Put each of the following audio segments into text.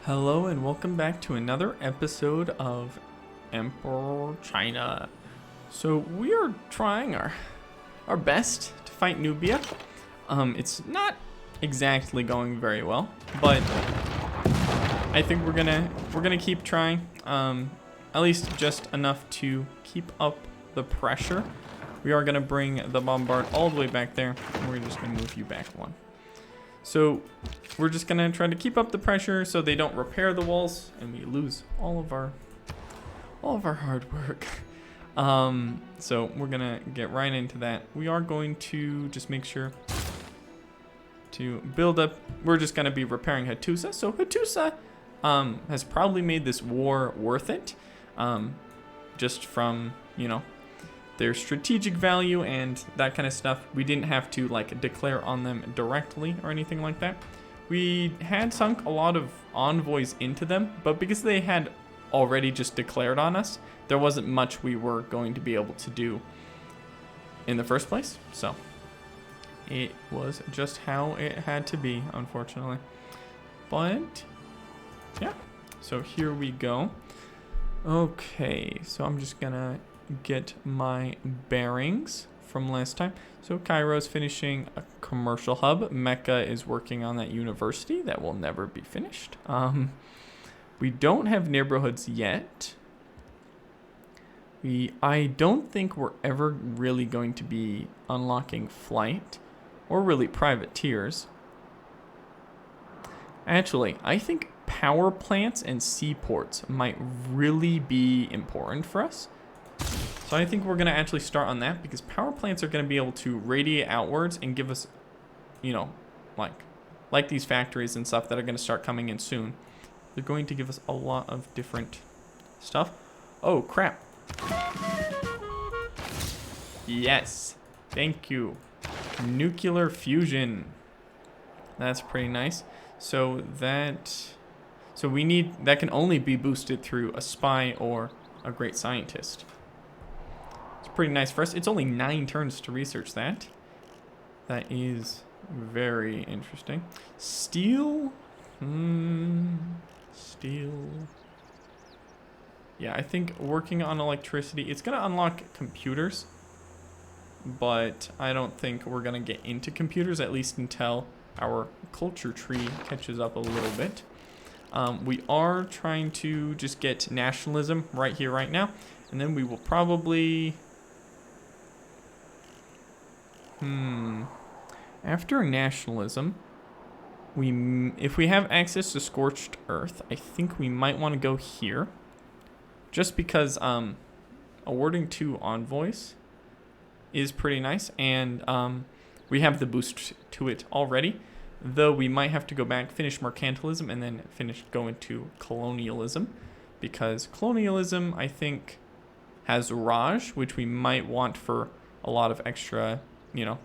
Hello and welcome back to another episode of Emperor China. So we are trying our best to fight Nubia. It's not exactly going very well, but I think we're gonna keep trying. At least just enough to keep up the pressure. We are gonna bring the bombard all the way back there, and we're just gonna move you back one. So we're just gonna try to keep up the pressure so they don't repair the walls and we lose all of our hard work. So we're gonna get right into that. We are going to just make sure to build up. We're just gonna be repairing Hattusa. So Hattusa has probably made this war worth it, just from, you know, their strategic value and that kind of stuff. We didn't have to like declare on them directly or anything like that. We had sunk a lot of envoys into them, but because they had already just declared on us, there wasn't much we were going to be able to do in the first place. So it was just how it had to be, unfortunately. But yeah, so here we go. Okay, so I'm just gonna get my bearings from last time. So Cairo's finishing a commercial hub. Mecca is working on that university that will never be finished. We don't have neighborhoods yet. I don't think we're ever really going to be unlocking flight or really privateers. Actually, I think power plants and seaports might really be important for us. So I think we're going to actually start on that, because power plants are going to be able to radiate outwards and give us, you know, like these factories and stuff that are going to start coming in soon. They're going to give us a lot of different stuff. Oh, crap. Yes. Thank you. Nuclear fusion. That's pretty nice. So we need, that can only be boosted through a spy or a great scientist. Pretty nice for us. It's only 9 turns to research that. That is very interesting. Steel? Steel. Yeah, I think working on electricity, it's going to unlock computers, but I don't think we're going to get into computers, at least until our culture tree catches up a little bit. We are trying to just get nationalism right here, right now, and then we will probably... After nationalism, if we have access to Scorched Earth, I think we might want to go here. Just because awarding 2 envoys is pretty nice, and we have the boost to it already. Though we might have to go back, finish mercantilism, and then go into colonialism. Because colonialism, I think, has Raj, which we might want for a lot of extra... you know,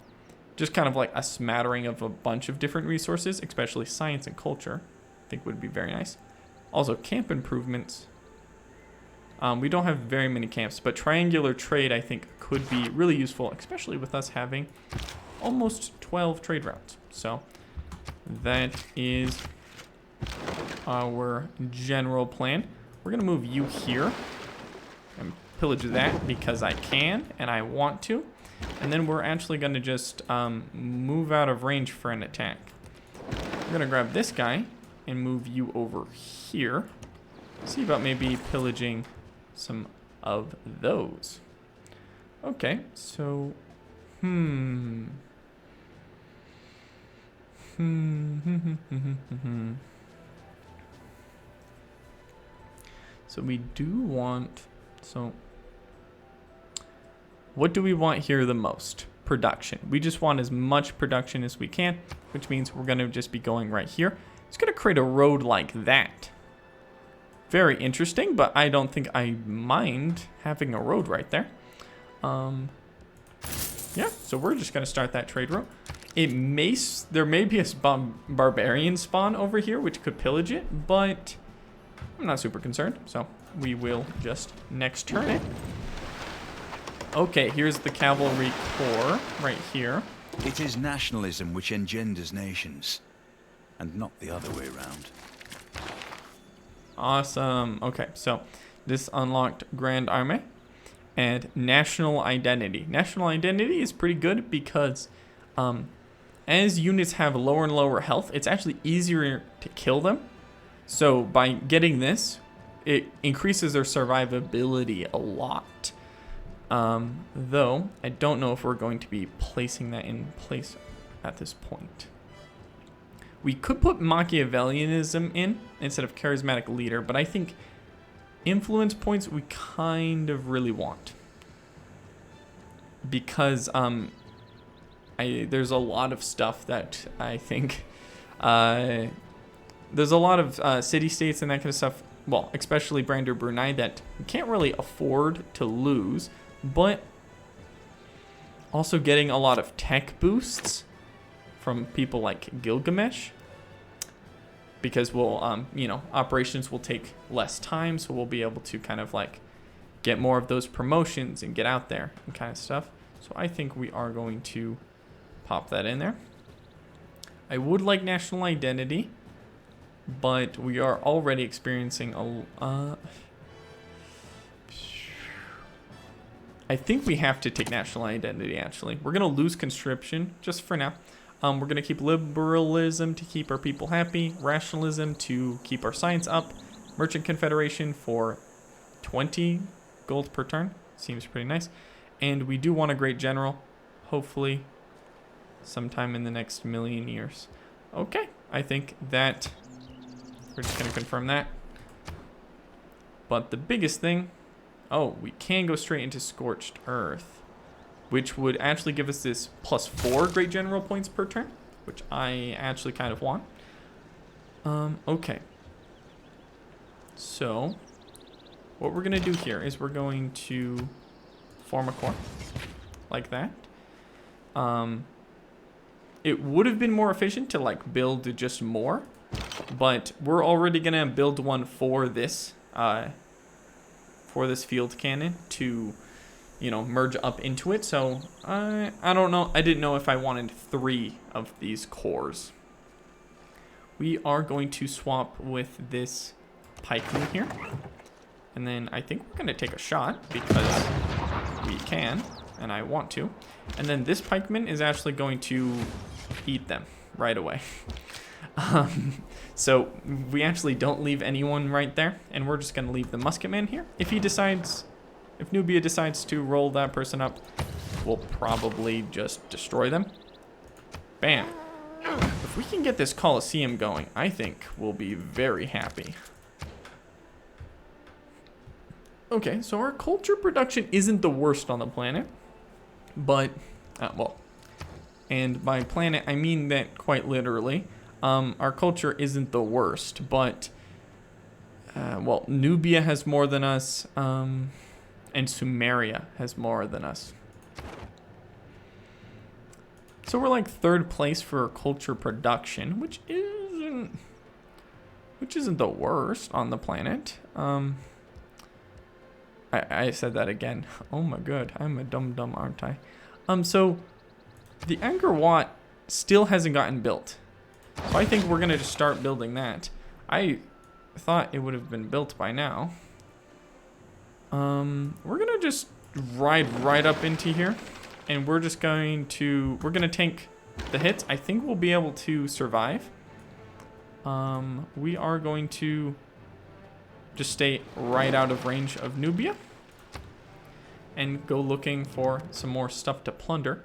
just kind of like a smattering of a bunch of different resources, especially science and culture, I think would be very nice. Also, camp improvements. We don't have very many camps, but triangular trade, I think, could be really useful, especially with us having almost 12 trade routes. So that is our general plan. We're going to move you here and pillage that because I can and I want to. And then we're actually going to just move out of range for an attack. We're going to grab this guy and move you over here. See about maybe pillaging some of those. Okay, so... So we do want... So... what do we want here the most? Production. We just want as much production as we can, which means we're going to just be going right here. It's going to create a road like that. Very interesting, but I don't think I mind having a road right there. Yeah, so we're just going to start that trade route. There may be a barbarian spawn over here, which could pillage it, but I'm not super concerned. So we will just next turn it. Okay, here's the cavalry corps right here. It is nationalism which engenders nations, and not the other way around. Awesome. Okay, so this unlocked Grand Army and National Identity. National Identity is pretty good because as units have lower and lower health, it's actually easier to kill them. So by getting this, it increases their survivability a lot. Though, I don't know if we're going to be placing that in place at this point. We could put Machiavellianism in instead of charismatic leader, but I think influence points we kind of really want. Because there's a lot of stuff that I think... there's a lot of city-states and that kind of stuff, well, especially Brander Brunei, that we can't really afford to lose, but also getting a lot of tech boosts from people like Gilgamesh, because we'll, operations will take less time, so we'll be able to kind of like get more of those promotions and get out there and kind of stuff. So I think we are going to pop that in there. I would like national identity, but we are already experiencing I think we have to take national identity, actually. We're going to lose conscription just for now. We're going to keep liberalism to keep our people happy, rationalism to keep our science up, merchant confederation for 20 gold per turn. Seems pretty nice. And we do want a great general, hopefully sometime in the next million years. Okay, I think that we're just going to confirm that. But the biggest thing, we can go straight into Scorched Earth, which would actually give us this +4 Great General points per turn, which I actually kind of want. Okay. So, what we're going to do here is we're going to form a core, like that. It would have been more efficient to like build just more, but we're already going to build one for this field cannon to, merge up into it. So I don't know. I didn't know if I wanted 3 of these cores. We are going to swap with this pikeman here. And then I think we're going to take a shot because we can, and I want to. And then this pikeman is actually going to eat them right away. So we actually don't leave anyone right there, and we're just going to leave the musketman here. If Nubia decides to roll that person up, we'll probably just destroy them. Bam. If we can get this Colosseum going, I think we'll be very happy. Okay, so our culture production isn't the worst on the planet, but, and by planet, I mean that quite literally. Our culture isn't the worst, but, Nubia has more than us, and Sumeria has more than us. So we're like 3rd place for culture production, which isn't the worst on the planet. I said that again. Oh my god, I'm a dumb, aren't I? So the Angkor Wat still hasn't gotten built. So I think we're gonna just start building that. I thought it would have been built by now. We're gonna just ride right up into here, and we're gonna tank the hits. I think we'll be able to survive. We are going to just stay right out of range of Nubia and go looking for some more stuff to plunder.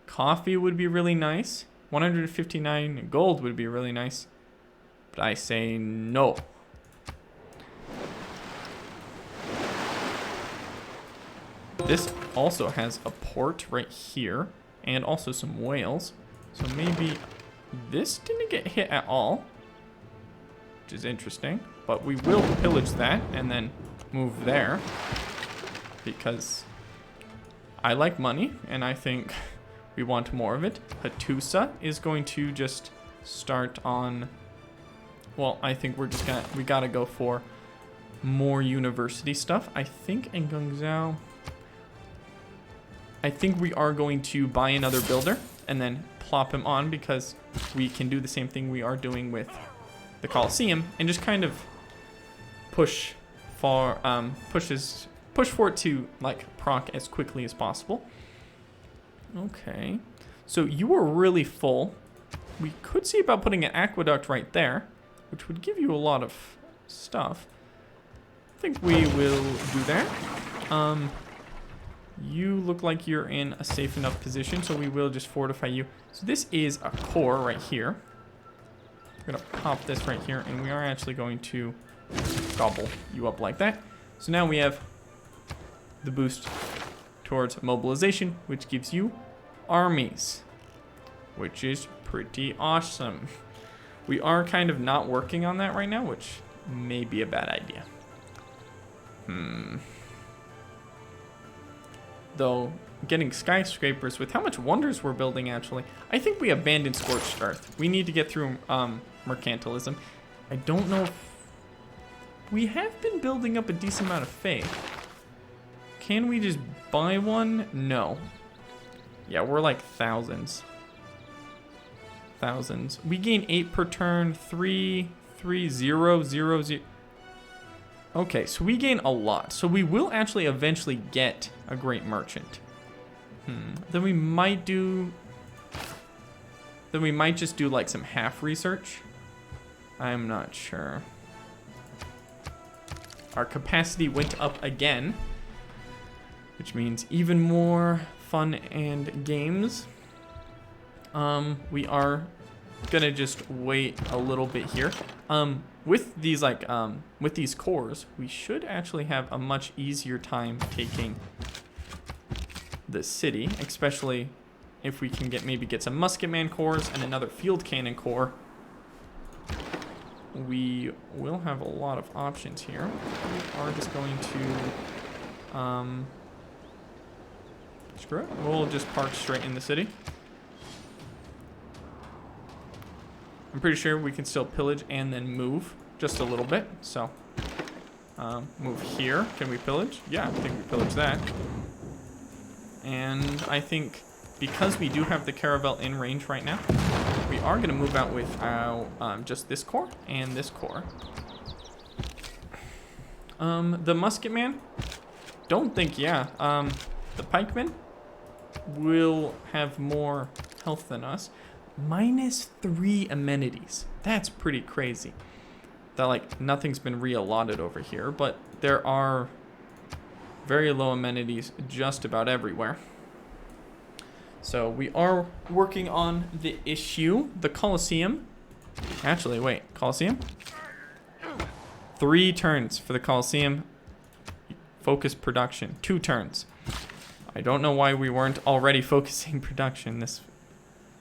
Coffee would be really nice. 159 gold would be really nice, but I say no. This also has a port right here and also some whales, so maybe this didn't get hit at all, which is interesting. But we will pillage that and then move there because I like money and I think we want more of it. Hattusa is going to just start on, I think we gotta go for more university stuff. I think in Guangzhou, I think we are going to buy another builder and then plop him on because we can do the same thing we are doing with the Colosseum and just kind of push for it to like proc as quickly as possible. Okay, so you are really full. We could see about putting an aqueduct right there, which would give you a lot of stuff. I think we will do that. You look like you're in a safe enough position, so we will just fortify you. So this is a core right here. We're gonna pop this right here, and we are actually going to gobble you up like that. So now we have the boost towards mobilization, which gives you armies, which is pretty awesome. We are kind of not working on that right now, which may be a bad idea. Though, getting skyscrapers with how much wonders we're building, actually, I think we abandoned Scorched Earth. We need to get through mercantilism. I don't know if we have been building up a decent amount of faith. Can we just buy one? No. Yeah, we're like thousands. We gain 8 per turn, 3, 3, 0, 0, 0. Okay, so we gain a lot. So we will actually eventually get a great merchant. Then we might just do like some half research. I'm not sure. Our capacity went up again, which means even more fun and games. We are gonna just wait a little bit here. With these with these cores, we should actually have a much easier time taking the city, especially if we can maybe get some musketman cores and another field cannon core. We will have a lot of options here. We are just going to screw it. We'll just park straight in the city. I'm pretty sure we can still pillage and then move just a little bit. So, move here. Can we pillage? Yeah, I think we pillage that. And I think because we do have the caravel in range right now, we are going to move out with just this core and this core. The musketman, don't think, the pikeman will have more health than us. -3 amenities. That's pretty crazy. That like nothing's been re-allotted over here, but there are very low amenities just about everywhere. So we are working on the issue. The Colosseum. Actually, wait, Colosseum? 3 turns for the Colosseum. Focus production. 2 turns. I don't know why we weren't already focusing production this.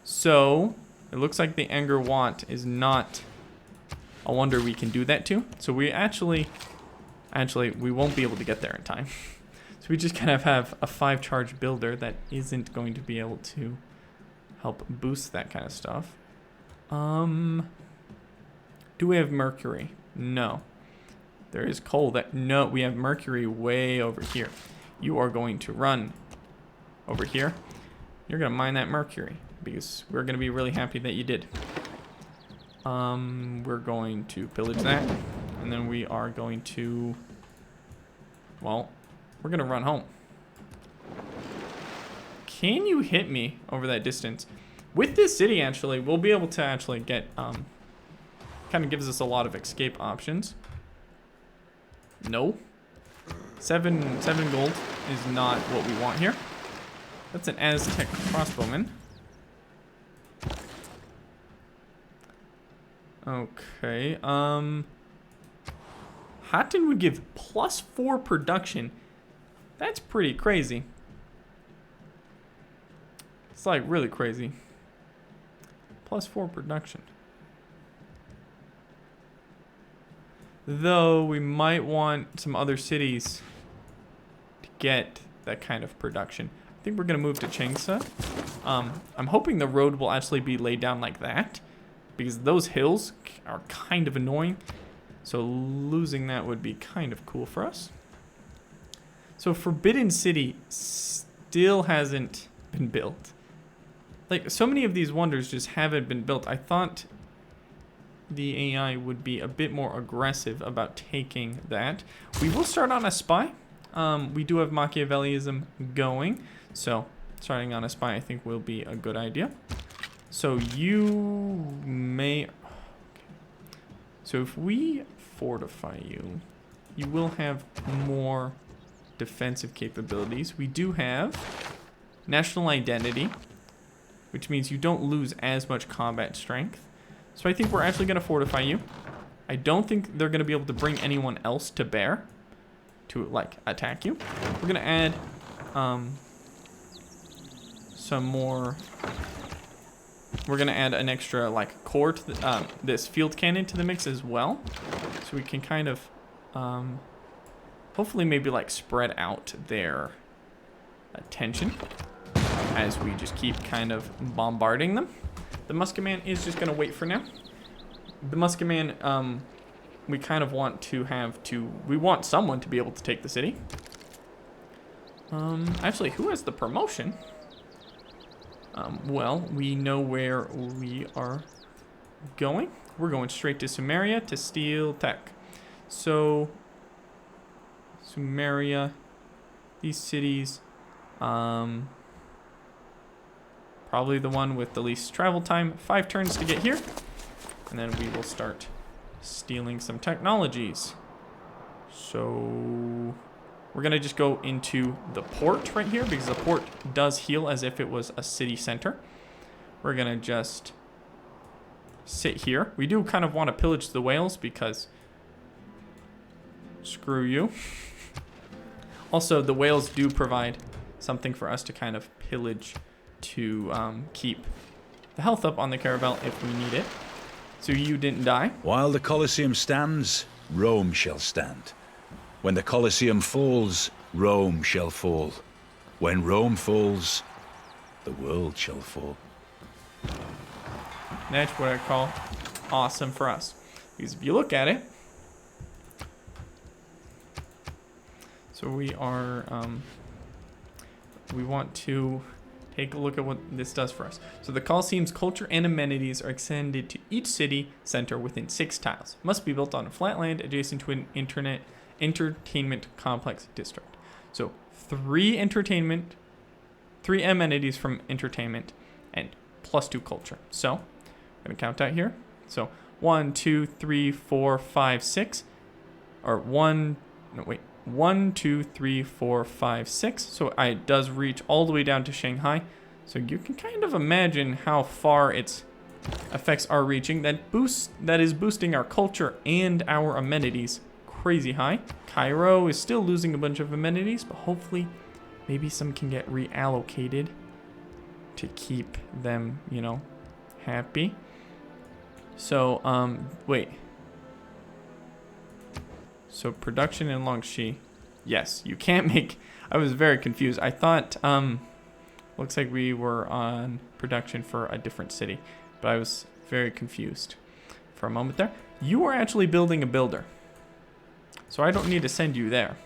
So it looks like the Anger Watt is not a wonder we can do that to. So we actually we won't be able to get there in time. So we just kind of have a 5 charge builder that isn't going to be able to help boost that kind of stuff. Do we have mercury? No. There is coal that, no, we have mercury way over here. You are going to run over here. You're going to mine that mercury because we're going to be really happy that you did. We're going to pillage that, and then we are going to, well, we're going to run home. Can you hit me over that distance? With this city, actually, we'll be able to actually get, kind of gives us a lot of escape options. No. 7 gold is not what we want here. That's an Aztec crossbowman. Okay, Hatton would give +4 production. That's pretty crazy. It's like really crazy. +4 production. Though we might want some other cities to get that kind of production. I think we're gonna move to Changsha. I'm hoping the road will actually be laid down like that, because those hills are kind of annoying. So losing that would be kind of cool for us. So Forbidden City still hasn't been built. Like, so many of these wonders just haven't been built. I thought the AI would be a bit more aggressive about taking that. We will start on a spy. We do have Machiavellism going, so starting on a spy I think will be a good idea. So you may... So if we fortify you, you will have more defensive capabilities. We do have national identity, which means you don't lose as much combat strength. So I think we're actually going to fortify you. I don't think they're going to be able to bring anyone else to bear to, like, attack you. We're going to add some more... We're going to add an extra, like, core to the, this field cannon to the mix as well. So we can kind of, hopefully maybe, like, spread out their attention as we just keep kind of bombarding them. The Musketman is just going to wait for now. The Musketman, we kind of want to have to... We want someone to be able to take the city. Actually, who has the promotion? Well, we know where we are going. We're going straight to Sumeria to steal tech. So, Sumeria, these cities, probably the one with the least travel time. 5 turns to get here. And then we will start stealing some technologies. So... We're going to just go into the port right here because the port does heal as if it was a city center. We're going to just sit here. We do kind of want to pillage the whales because screw you. Also, the whales do provide something for us to kind of pillage to keep the health up on the caravel if we need it. So you didn't die. While the Colosseum stands, Rome shall stand. When the Colosseum falls, Rome shall fall. When Rome falls, the world shall fall. That's what I call awesome for us. Because if you look at it, so we are, we want to take a look at what this does for us. So the Colosseum's culture and amenities are extended to each city center within 6 tiles. Must be built on a flat land adjacent to an entertainment complex district. So 3 amenities from entertainment and +2 culture. So I'm gonna count out here. So 1, 2, 3, 4, 5, 6, or 1, 2, 3, 4, 5, 6. So it does reach all the way down to Shanghai. So you can kind of imagine how far its effects are reaching. That is boosting our culture and our amenities crazy high. Cairo is still losing a bunch of amenities, but hopefully maybe some can get reallocated to keep them, you know, happy. So, wait. So production in Longxi. Yes, you can't make... I was very confused. I thought, looks like we were on production for a different city, but I was very confused for a moment there. You are actually building a builder. So I don't need to send you there,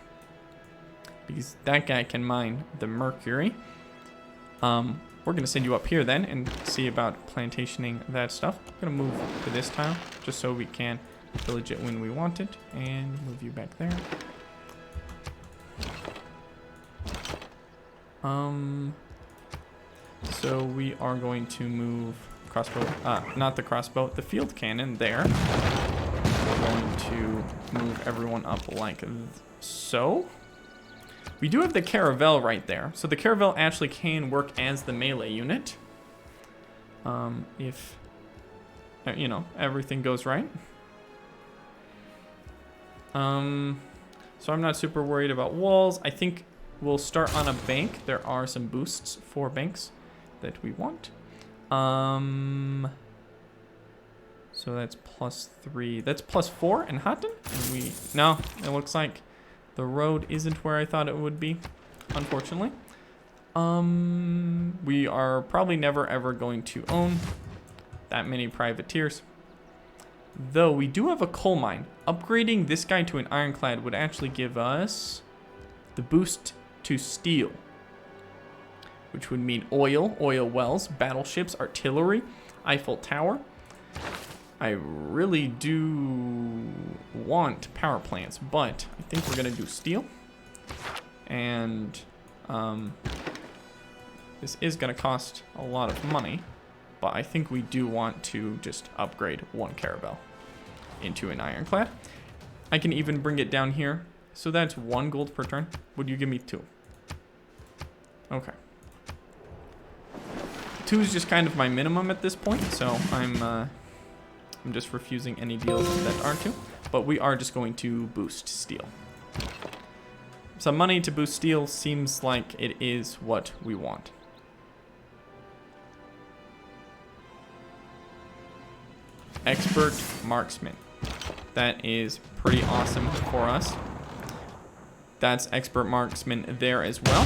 because that guy can mine the mercury. We're going to send you up here then and see about plantationing that stuff. I'm going to move to this tile just so we can pillage it when we want it, and move you back there. So we are going to move crossbow, not the crossbow, the field cannon there. We're going to move everyone up like so. We do have the caravel right there. So the caravel actually can work as the melee unit. If, you know, everything goes right. So I'm not super worried about walls. I think we'll start on a bank. There are some boosts for banks that we want. So that's +3. That's +4 in Hatton. And no, it looks like the road isn't where I thought it would be, unfortunately. We are probably never ever going to own that many privateers. Though we do have a coal mine. Upgrading this guy to an ironclad would actually give us the boost to steel, which would mean oil wells, battleships, artillery, Eiffel Tower. I really do want power plants, but I think we're going to do steel. And this is going to cost a lot of money, but I think we do want to just upgrade one caravel into an ironclad. I can even bring it down here. So that's 1 gold per turn. Would you give me 2? Okay. 2 is just kind of my minimum at this point, so I'm just refusing any deals that aren't 2. But we are just going to boost steel. Some money to boost steel seems like it is what we want. Expert marksman. That is pretty awesome for us. That's expert marksman there as well.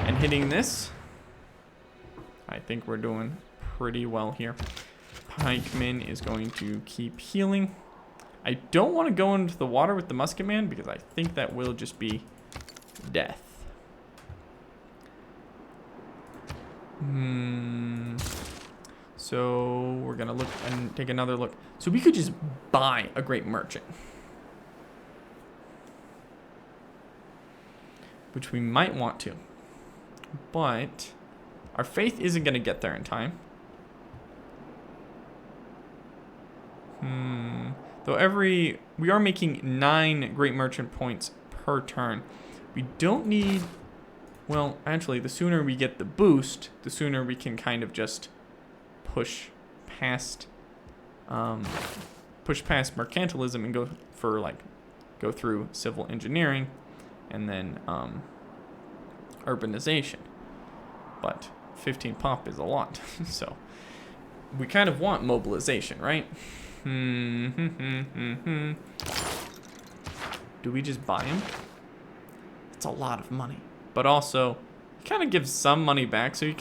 And hitting this, I think we're doing pretty well here. Pikeman is going to keep healing. I don't want to go into the water with the musket man because I think that will just be death. So we're gonna look and take another look. So we could just buy a great merchant, which we might want to, but our faith isn't gonna get there in time. Though we are making 9 great merchant points per turn. We don't need, well, actually, the sooner we get the boost, the sooner we can kind of just push past mercantilism and go through civil engineering and then urbanization. But 15 pop is a lot, so we kind of want mobilization, right? Do we just buy him? It's a lot of money, but also he kind of gives some money back, so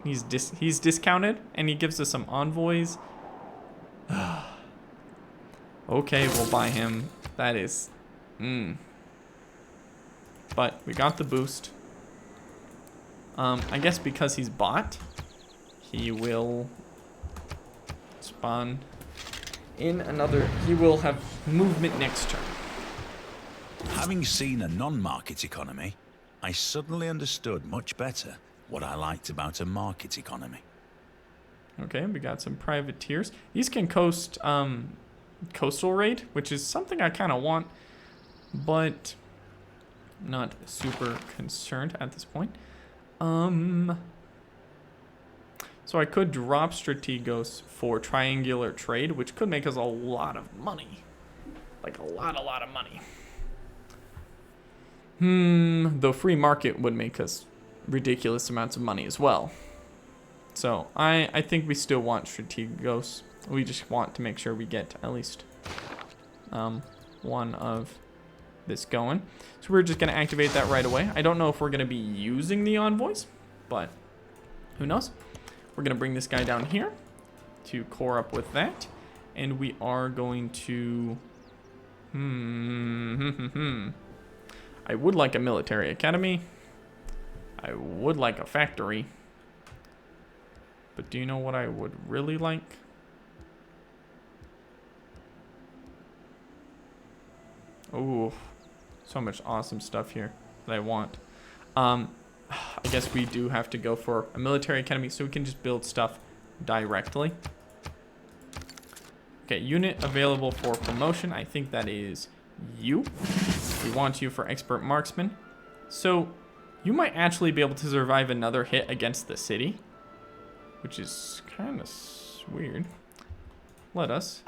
he's discounted, and he gives us some envoys. Okay, we'll buy him. That is, but we got the boost. I guess because he's bought, he will spawn in another. He will have movement next turn. Having seen a non-market economy, I suddenly understood much better what I liked about a market economy. Okay, we got some privateers. These can coast coastal raid, which is something I kind of want, but not super concerned at this point. So I could drop Strategos for triangular trade, which could make us a lot of money. Like a lot of money. Though free market would make us ridiculous amounts of money as well. So I think we still want Strategos. We just want to make sure we get at least one of this going. So we're just going to activate that right away. I don't know if we're going to be using the envoys, but who knows? We're going to bring this guy down here to core up with that. And we are going to... I would like a military academy. I would like a factory. But do you know what I would really like? Oh, so much awesome stuff here that I want. I guess we do have to go for a military academy so we can just build stuff directly. Okay, unit available for promotion. I think that is you. We want you for expert marksman. So you might actually be able to survive another hit against the city, which is kind of weird. Let us.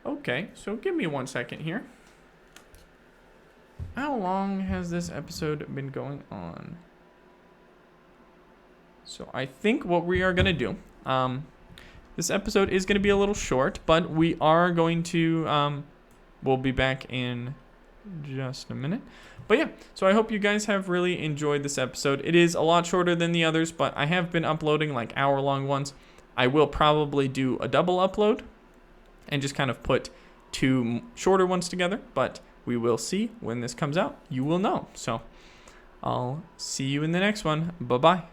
Okay, so give me 1 second here. How long has this episode been going on? So I think what we are going to do, this episode is going to be a little short, but we are going to, we'll be back in just a minute. But yeah, so I hope you guys have really enjoyed this episode. It is a lot shorter than the others, but I have been uploading like hour-long ones. I will probably do a double upload and just kind of put 2 shorter ones together, but we will see when this comes out. You will know. So I'll see you in the next one. Bye-bye.